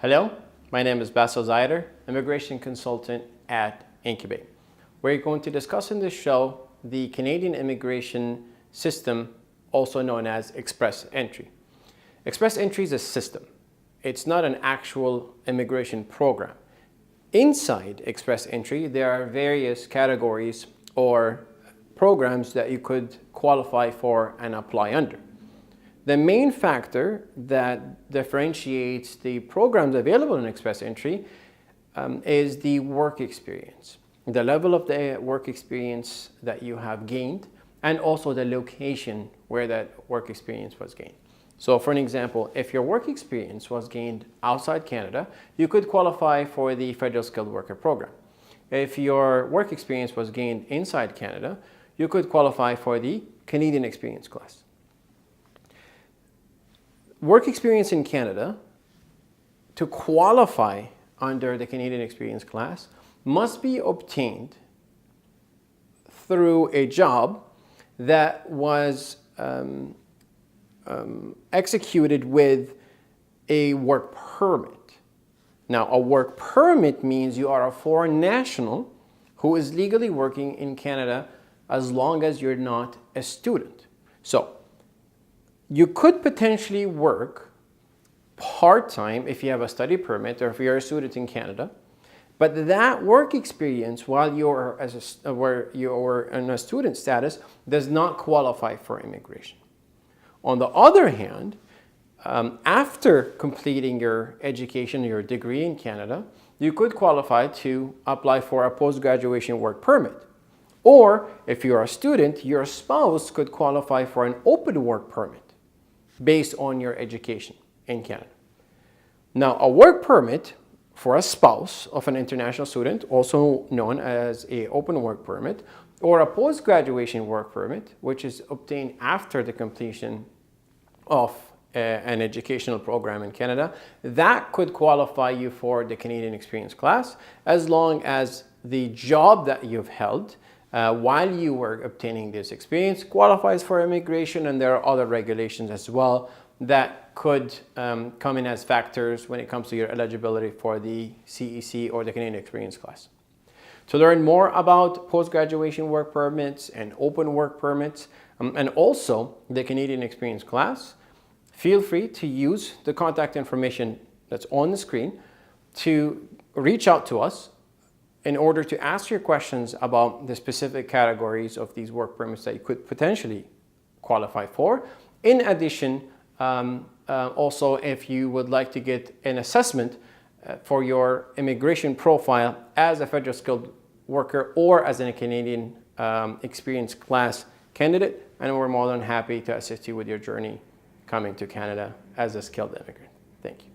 Hello, my name is Basil Zaider, immigration consultant at Immigrate. We're going to discuss in this show the Canadian immigration system, also known as Express Entry. Express Entry is a system. It's not an actual immigration program. Inside Express Entry, there are various categories or programs that you could qualify for and apply under. The main factor that differentiates the programs available in Express Entry is the work experience, the level of the work experience that you have gained, and also the location where that work experience was gained. So for an example, if your work experience was gained outside Canada, you could qualify for the Federal Skilled Worker Program. If your work experience was gained inside Canada, you could qualify for the Canadian Experience class. Work experience in Canada, to qualify under the Canadian Experience class, must be obtained through a job that was executed with a work permit. Now, a work permit means you are a foreign national who is legally working in Canada as long as you're not a student. So, you could potentially work part-time if you have a study permit or if you're a student in Canada, but that work experience while you're in a student status does not qualify for immigration. On the other hand, after completing your education, your degree in Canada, you could qualify to apply for a post-graduation work permit. Or if you're a student, your spouse could qualify for an open work permit based on your education in Canada. Now, a work permit for a spouse of an international student, also known as an open work permit, or a post-graduation work permit, which is obtained after the completion of an educational program in Canada, that could qualify you for the Canadian Experience class as long as the job that you've held while you were obtaining this experience qualifies for immigration, and there are other regulations as well that could come in as factors when it comes to your eligibility for the CEC or the Canadian Experience class. To learn more about post-graduation work permits and open work permits, and also the Canadian Experience class, feel free to use the contact information that's on the screen to reach out to us in order to ask your questions about the specific categories of these work permits that you could potentially qualify for. In addition, also if you would like to get an assessment for your immigration profile as a federal skilled worker or as a Canadian Experience class candidate, and we're more than happy to assist you with your journey coming to Canada as a skilled immigrant. Thank you.